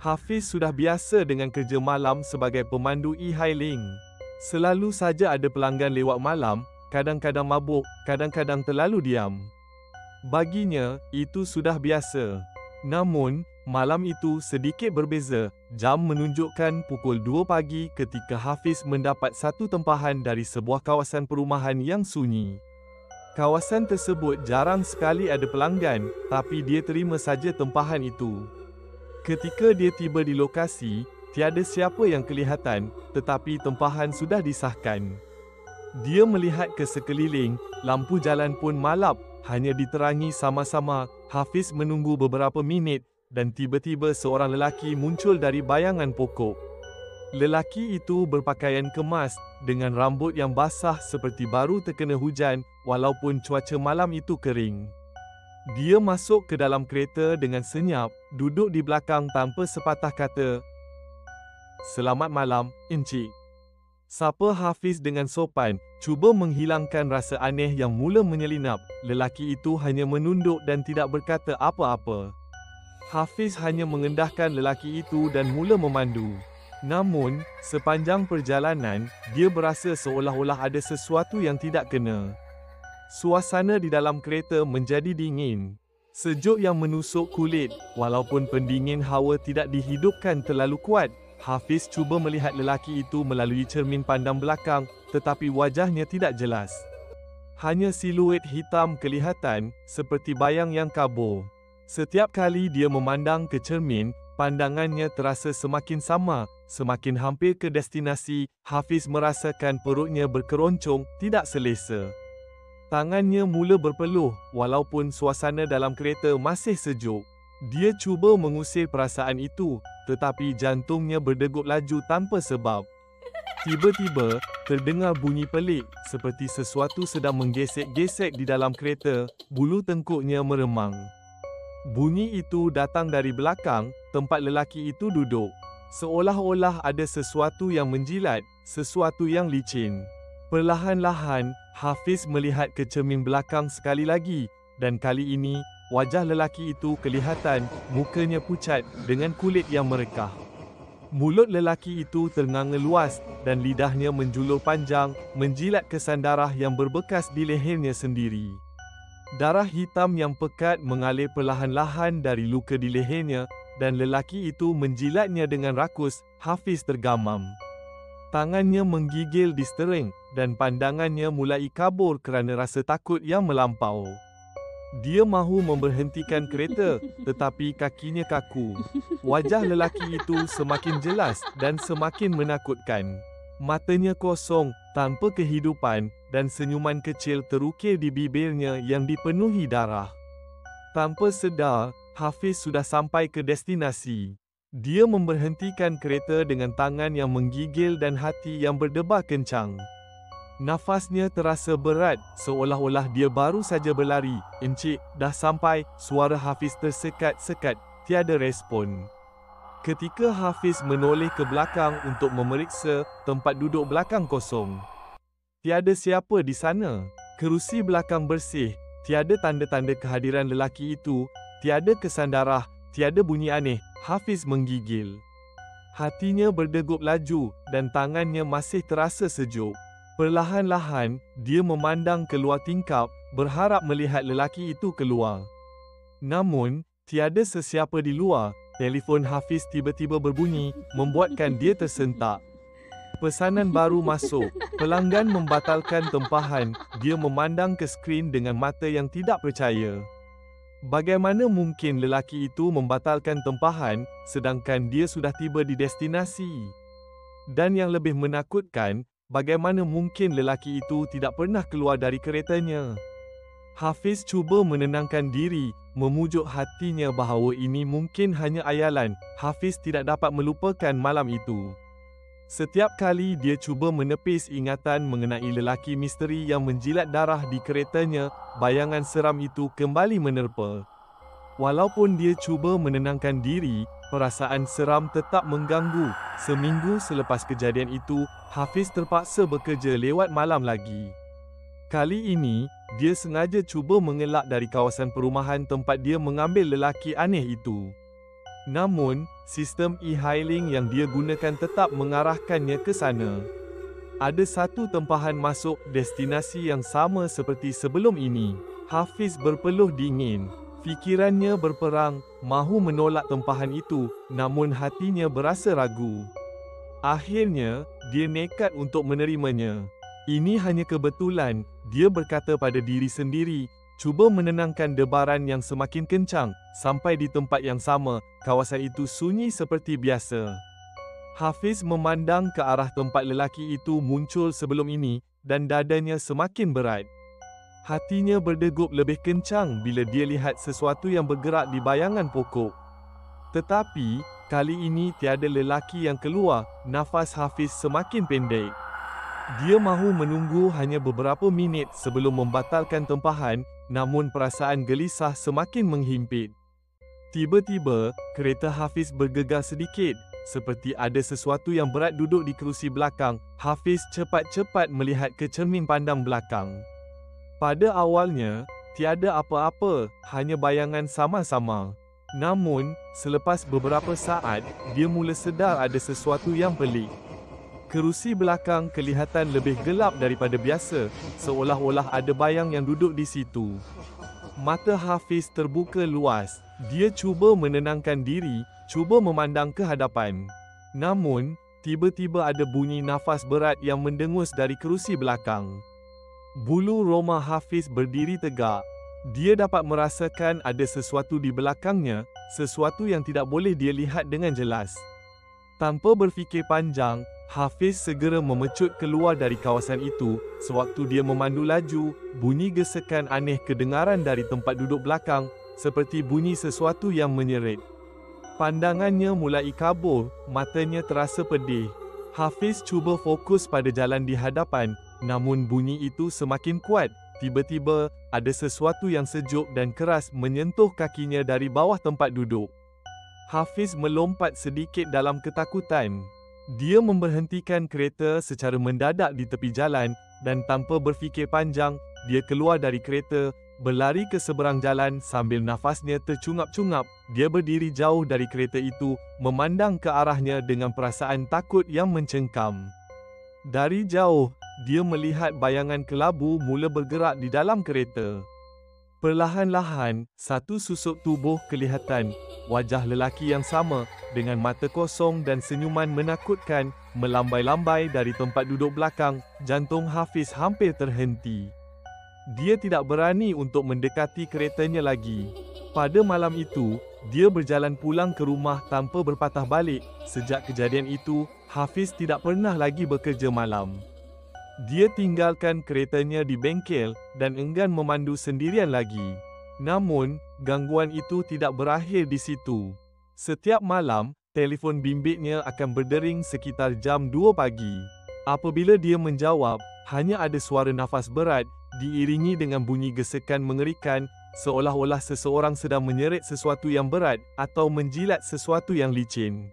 Hafiz sudah biasa dengan kerja malam sebagai pemandu e-hailing. Selalu saja ada pelanggan lewat malam, kadang-kadang mabuk, kadang-kadang terlalu diam. Baginya, itu sudah biasa. Namun, malam itu sedikit berbeza. Jam menunjukkan pukul 2 pagi ketika Hafiz mendapat satu tempahan dari sebuah kawasan perumahan yang sunyi. Kawasan tersebut jarang sekali ada pelanggan, tapi dia terima saja tempahan itu. Ketika dia tiba di lokasi, tiada siapa yang kelihatan, tetapi tempahan sudah disahkan. Dia melihat ke sekeliling, lampu jalan pun malap, hanya diterangi sama-sama. Hafiz menunggu beberapa minit, dan tiba-tiba seorang lelaki muncul dari bayangan pokok. Lelaki itu berpakaian kemas, dengan rambut yang basah seperti baru terkena hujan, walaupun cuaca malam itu kering. Dia masuk ke dalam kereta dengan senyap, duduk di belakang tanpa sepatah kata. "Selamat malam, Encik." Sapa Hafiz dengan sopan, cuba menghilangkan rasa aneh yang mula menyelinap. Lelaki itu hanya menunduk dan tidak berkata apa-apa. Hafiz hanya mengendahkan lelaki itu dan mula memandu. Namun, sepanjang perjalanan, dia berasa seolah-olah ada sesuatu yang tidak kena. Suasana di dalam kereta menjadi dingin. Sejuk yang menusuk kulit, walaupun pendingin hawa tidak dihidupkan terlalu kuat. Hafiz cuba melihat lelaki itu melalui cermin pandang belakang, tetapi wajahnya tidak jelas. Hanya siluet hitam kelihatan, seperti bayang yang kabur. Setiap kali dia memandang ke cermin, pandangannya terasa semakin sama, semakin hampir ke destinasi. Hafiz merasakan perutnya berkeroncong, tidak selesa. Tangannya mula berpeluh, walaupun suasana dalam kereta masih sejuk. Dia cuba mengusir perasaan itu, tetapi jantungnya berdegup laju tanpa sebab. Tiba-tiba, terdengar bunyi pelik, seperti sesuatu sedang menggesek-gesek di dalam kereta. Bulu tengkuknya meremang. Bunyi itu datang dari belakang, tempat lelaki itu duduk. Seolah-olah ada sesuatu yang menjilat, sesuatu yang licin. Perlahan-lahan, Hafiz melihat ke cermin belakang sekali lagi, dan kali ini, wajah lelaki itu kelihatan, mukanya pucat, dengan kulit yang merekah. Mulut lelaki itu ternganga luas, dan lidahnya menjulur panjang, menjilat kesan darah yang berbekas di lehernya sendiri. Darah hitam yang pekat mengalir perlahan-lahan dari luka di lehernya, dan lelaki itu menjilatnya dengan rakus. Hafiz tergamam. Tangannya menggigil di stering, dan pandangannya mulai kabur kerana rasa takut yang melampau. Dia mahu memberhentikan kereta, tetapi kakinya kaku. Wajah lelaki itu semakin jelas dan semakin menakutkan. Matanya kosong, tanpa kehidupan, dan senyuman kecil terukir di bibirnya yang dipenuhi darah. Tanpa sedar, Hafiz sudah sampai ke destinasi. Dia memberhentikan kereta dengan tangan yang menggigil dan hati yang berdebar kencang. Nafasnya terasa berat, seolah-olah dia baru saja berlari. "Encik, dah sampai," suara Hafiz tersekat-sekat, tiada respon. Ketika Hafiz menoleh ke belakang untuk memeriksa, tempat duduk belakang kosong. Tiada siapa di sana. Kerusi belakang bersih, tiada tanda-tanda kehadiran lelaki itu, tiada kesan darah, tiada bunyi aneh. Hafiz menggigil. Hatinya berdegup laju, dan tangannya masih terasa sejuk. Perlahan-lahan, dia memandang keluar tingkap, berharap melihat lelaki itu keluar. Namun, tiada sesiapa di luar. Telefon Hafiz tiba-tiba berbunyi, membuatkan dia tersentak. Pesanan baru masuk. Pelanggan membatalkan tempahan. Dia memandang ke skrin dengan mata yang tidak percaya. Bagaimana mungkin lelaki itu membatalkan tempahan, sedangkan dia sudah tiba di destinasi? Dan yang lebih menakutkan, bagaimana mungkin lelaki itu tidak pernah keluar dari keretanya? Hafiz cuba menenangkan diri, memujuk hatinya bahawa ini mungkin hanya ayalan. Hafiz tidak dapat melupakan malam itu. Setiap kali dia cuba menepis ingatan mengenai lelaki misteri yang menjilat darah di keretanya, bayangan seram itu kembali menerpa. Walaupun dia cuba menenangkan diri, perasaan seram tetap mengganggu. Seminggu selepas kejadian itu, Hafiz terpaksa bekerja lewat malam lagi. Kali ini, dia sengaja cuba mengelak dari kawasan perumahan tempat dia mengambil lelaki aneh itu. Namun, sistem e-hailing yang dia gunakan tetap mengarahkannya ke sana. Ada satu tempahan masuk destinasi yang sama seperti sebelum ini. Hafiz berpeluh dingin. Fikirannya berperang, mahu menolak tempahan itu, namun hatinya berasa ragu. Akhirnya, dia nekat untuk menerimanya. Ini hanya kebetulan, dia berkata pada diri sendiri, cuba menenangkan debaran yang semakin kencang. Sampai di tempat yang sama, kawasan itu sunyi seperti biasa. Hafiz memandang ke arah tempat lelaki itu muncul sebelum ini, dan dadanya semakin berat. Hatinya berdegup lebih kencang bila dia lihat sesuatu yang bergerak di bayangan pokok. Tetapi, kali ini tiada lelaki yang keluar, nafas Hafiz semakin pendek. Dia mahu menunggu hanya beberapa minit sebelum membatalkan tempahan, namun perasaan gelisah semakin menghimpit. Tiba-tiba, kereta Hafiz bergegar sedikit, seperti ada sesuatu yang berat duduk di kerusi belakang. Hafiz cepat-cepat melihat ke cermin pandang belakang. Pada awalnya, tiada apa-apa, hanya bayangan sama-sama. Namun, selepas beberapa saat, dia mula sedar ada sesuatu yang pelik. Kerusi belakang kelihatan lebih gelap daripada biasa, seolah-olah ada bayang yang duduk di situ. Mata Hafiz terbuka luas. Dia cuba menenangkan diri, cuba memandang ke hadapan. Namun, tiba-tiba ada bunyi nafas berat yang mendengus dari kerusi belakang. Bulu roma Hafiz berdiri tegak. Dia dapat merasakan ada sesuatu di belakangnya, sesuatu yang tidak boleh dia lihat dengan jelas. Tanpa berfikir panjang, Hafiz segera memecut keluar dari kawasan itu. Sewaktu dia memandu laju, bunyi gesekan aneh kedengaran dari tempat duduk belakang, seperti bunyi sesuatu yang menyerit. Pandangannya mulai kabur, matanya terasa pedih. Hafiz cuba fokus pada jalan di hadapan, namun bunyi itu semakin kuat. Tiba-tiba, ada sesuatu yang sejuk dan keras menyentuh kakinya dari bawah tempat duduk. Hafiz melompat sedikit dalam ketakutan. Dia memberhentikan kereta secara mendadak di tepi jalan, dan tanpa berfikir panjang, dia keluar dari kereta, berlari ke seberang jalan sambil nafasnya tercungap-cungap. Dia berdiri jauh dari kereta itu, memandang ke arahnya dengan perasaan takut yang mencengkam. Dari jauh, dia melihat bayangan kelabu mula bergerak di dalam kereta. Perlahan-lahan, satu susuk tubuh kelihatan, wajah lelaki yang sama, dengan mata kosong dan senyuman menakutkan, melambai-lambai dari tempat duduk belakang. Jantung Hafiz hampir terhenti. Dia tidak berani untuk mendekati keretanya lagi. Pada malam itu, dia berjalan pulang ke rumah tanpa berpatah balik. Sejak kejadian itu, Hafiz tidak pernah lagi bekerja malam. Dia tinggalkan keretanya di bengkel dan enggan memandu sendirian lagi. Namun, gangguan itu tidak berakhir di situ. Setiap malam, telefon bimbitnya akan berdering sekitar jam 2 pagi. Apabila dia menjawab, hanya ada suara nafas berat, diiringi dengan bunyi gesekan mengerikan, seolah-olah seseorang sedang menyeret sesuatu yang berat atau menjilat sesuatu yang licin.